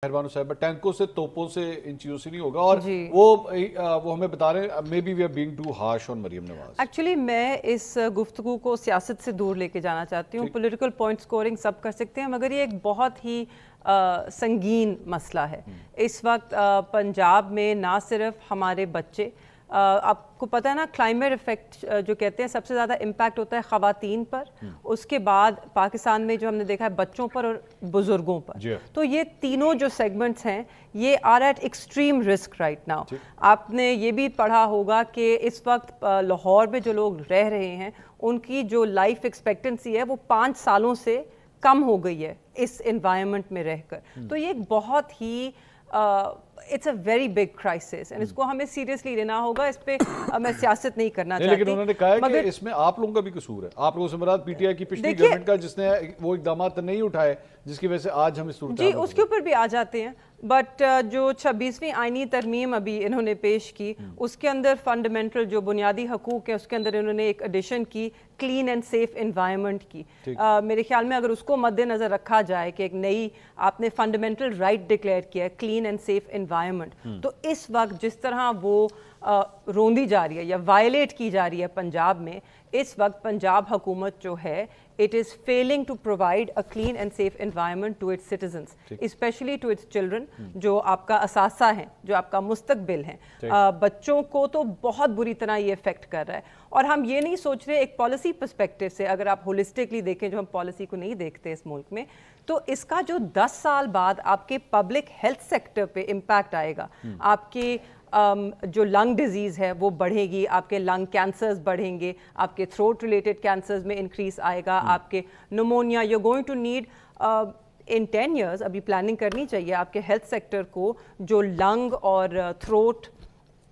مہربان صاحب ٹینکوں سے توپوں سے ان چیزوں سے نہیں ہوگا اور وہ ہمیں بتا رہے ہیں maybe we are being too harsh on Maryam Nawaz. Actually میں اس گفتگو کو سیاست سے دور لے کے جانا چاہتی ہوں. پولیٹیکل پوائنٹ سکورنگ سب کر سکتے ہیں مگر یہ ایک بہت ہی سنگین مسئلہ ہے. اس وقت پنجاب میں نہ صرف ہمارے بچے، آپ کو پتہ ہے نا کلائمیٹ افیکٹ جو کہتے ہیں سب سے زیادہ امپیکٹ ہوتا ہے خواتین پر، اس کے بعد پاکستان میں جو ہم نے دیکھا ہے بچوں پر اور بزرگوں پر. تو یہ تینوں جو سیگمنٹس ہیں یہ are at extreme risk right now. آپ نے یہ بھی پڑھا ہوگا کہ اس وقت لاہور میں جو لوگ رہ رہے ہیں ان کی جو لائف ایکسپیکٹنسی ہے وہ 5 سالوں سے کم ہو گئی ہے اس انوائرمنٹ میں رہ کر. تو یہ ایک بہت ہی it's a very big crisis and اس کو ہمیں سیریسلی لینا ہوگا. اس پہ میں سیاست نہیں کرنا چاہتی. لیکن انہوں نے کہا ہے کہ اس میں آپ لوگوں کا بھی قصور ہے. آپ لوگوں سے مراد پی ٹی آئی کی پچھلی گورنمنٹ کا جس نے وہ اقدامات نہیں اٹھائے جس کی وجہ سے آج ہم اس صورت جی اس کے اوپر بھی آ جاتے ہیں. بٹ جو 26ویں آئینی ترمیم ابھی انہوں نے پیش کی اس کے اندر فنڈامنٹل جو بنیادی حقوق ہیں اس کے اندر انہوں نے ایک ایڈیشن کی کلین اینڈ سیف انوائرمنٹ کی. میرے خیال میں اگر اس کو مد نظر رکھا جائے کہ ایک نئی آپ نے فنڈامنٹل رائٹ ڈکلیئر کیا ہے کلین اینڈ سیف انوائرمنٹ، تو اس وقت جس طرح وہ روندی جا رہی ہے یا وائلیٹ کی جا رہی ہے پنجاب میں، اس وقت پنجاب حکومت جو ہے it is failing to provide a clean and safe environment to its citizens, especially to its children جو آپ کا اثاثہ ہیں، جو آپ کا مستقبل ہیں. بچوں کو تو بہت بری طرح یہ افیکٹ کر رہا ہے. اور ہم یہ نہیں سوچ رہے ایک پالیسی پرسپیکٹو سے، اگر آپ ہولسٹکلی دیکھیں جو ہم پالیسی کو نہیں دیکھتے اس ملک میں، تو اس کا جو 10 سال بعد آپ کے پبلک ہیلتھ سیکٹر پہ امپیکٹ آئے گا. آپ کے جو لنگ ڈیزیز ہے وہ بڑھے گی، آپ کے لنگ کینسرز بڑھیں گے، آپ کے تھروٹ ریلیٹڈ کینسرز میں انکریز آئے گا، آپ کے pneumonia. You going to need in 10 years ابھی پلاننگ کرنی چاہیے آپ کے ہیلتھ سیکٹر کو، جو لنگ اور تھروٹ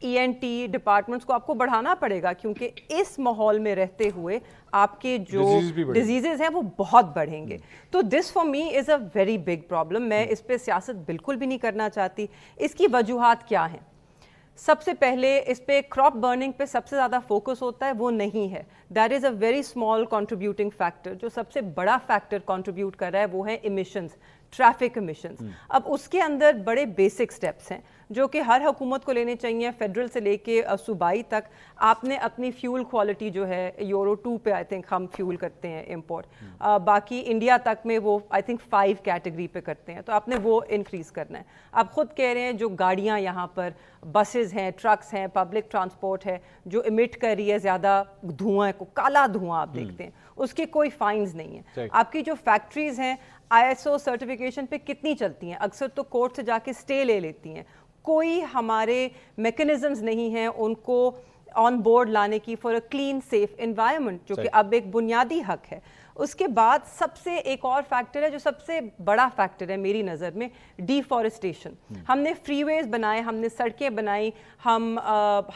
ENT ڈپارٹمنٹس کو آپ کو بڑھانا پڑے گا کیونکہ اس ماحول میں رہتے ہوئے آپ کے جو ڈیزیزز ہیں وہ بہت بڑھیں گے. تو this for me is a very big problem. میں اس پہ سیاست بالکل بھی نہیں کرنا چاہتی. اس کی وجوہات کیا ہیں؟ سب سے پہلے اس پہ کراپ برننگ پہ سب سے زیادہ فوکس ہوتا ہے، وہ نہیں ہے. That is a very small contributing factor. جو سب سے بڑا فیکٹر کنٹریبیوٹ کر رہا ہے وہ ہے ایمیشنز، ٹریفک ایمیشنز. اب اس کے اندر بڑے بیسک سٹیپس ہیں جو کہ ہر حکومت کو لینے چاہیے، فیڈرل سے لے کے صوبائی تک. آپ نے اپنی فیول کوالٹی جو ہے یورو 2 پہ آئی تھنک ہم فیول کرتے ہیں امپورٹ، باقی انڈیا تک میں وہ آئی تھنک 5 کیٹیگری پہ کرتے ہیں، تو آپ نے وہ انکریز کرنا ہے. آپ خود کہہ رہے ہیں جو گاڑیاں یہاں پر بسز ہیں، ٹرکس ہیں، پبلک ٹرانسپورٹ ہے جو امٹ کر رہی ہے زیادہ دھواں کو، کالا دھواں آپ دیکھتے ہیں، اس کے کوئی فائنز نہیں ہیں. آپ کی جو فیکٹریز ہیں ISO سرٹیفکیشن پہ کتنی چلتی ہیں؟ اکثر تو کورٹ سے جا کے اسٹے لے لیتی ہیں. کوئی ہمارے میکنزمز نہیں ہیں ان کو آن بورڈ لانے کی for a clean safe environment, جو کہ اب ایک بنیادی حق ہے. اس کے بعد سب سے ایک اور فیکٹر ہے جو سب سے بڑا فیکٹر ہے میری نظر میں، ڈیفارسٹیشن. ہم نے فری ویز بنائے، ہم نے سڑکیں بنائی، ہم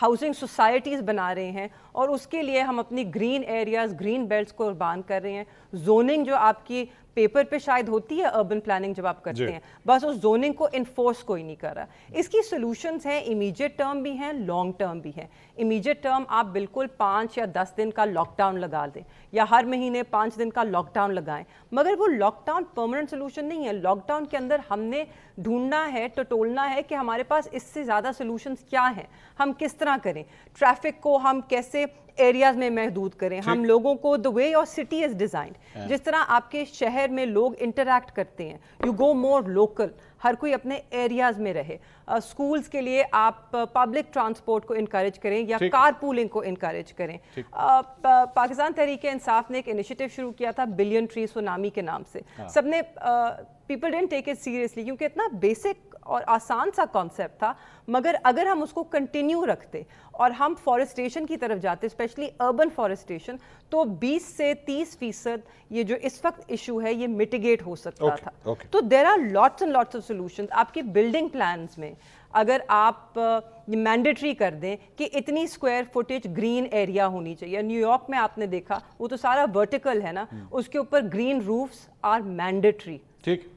ہاؤسنگ سوسائٹیز بنا رہے ہیں اور اس کے لیے ہم اپنی گرین ایریاز، گرین بیلٹس کو قربان کر رہے ہیں. زوننگ جو آپ کی پیپر پہ شاید ہوتی ہے اربن پلاننگ جب آپ کرتے ہیں، بس اس زوننگ کو انفورس کوئی نہیں کر رہا. اس کی سولوشنز ہیں، امیجیٹ ٹرم بھی ہیں، لانگ ٹرم بھی ہیں. امیجیٹ ٹرم آپ بالکل 5 یا 10 دن کا لاک ڈاؤن لگا دیں یا ہر مہینے 5 دن کا لاک ڈاؤن لگائیں، مگر وہ لاک ڈاؤن پرماننٹ سولوشن نہیں ہے. لاک ڈاؤن کے اندر ہم نے ڈھونڈنا ہے، ٹٹولنا ہے کہ ہمارے پاس اس سے زیادہ سولوشنز کیا ہیں، ہم کس طرح کریں. ٹریفک کو ہم کیسے ایریاز میں محدود کریں، ہم لوگوں کو the way your city is designed، جس طرح آپ کے شہر میں لوگ انٹریکٹ کرتے ہیں، you go more local، ہر کوئی اپنے ایریاز میں رہے. اسکولز کے لیے آپ پبلک ٹرانسپورٹ کو انکریج کریں یا کار پولنگ کو انکریج کریں. پاکستان تحریک انصاف نے ایک انیشیٹو شروع کیا تھا بلین ٹری سونامی کے نام سے. سب نے people didn't take it seriously کیونکہ اتنا بیسک اور آسان سا کانسیپٹ تھا، مگر اگر ہم اس کو کنٹینیو رکھتے اور ہم فارسٹیشن کی طرف جاتے، اسپیشلی اربن فارسٹیشن، تو 20 سے 30% یہ جو اس وقت ایشو ہے یہ میٹیگیٹ ہو سکتا تھا. تو there are lots and lots of solutions. آپ کی بلڈنگ پلانز میں اگر آپ مینڈیٹری کر دیں کہ اتنی اسکوائر فٹیج گرین ایریا ہونی چاہیے. نیو یارک میں آپ نے دیکھا وہ تو سارا ورٹیکل ہے نا، اس کے اوپر گرین روفس آر مینڈیٹری. ٹھیک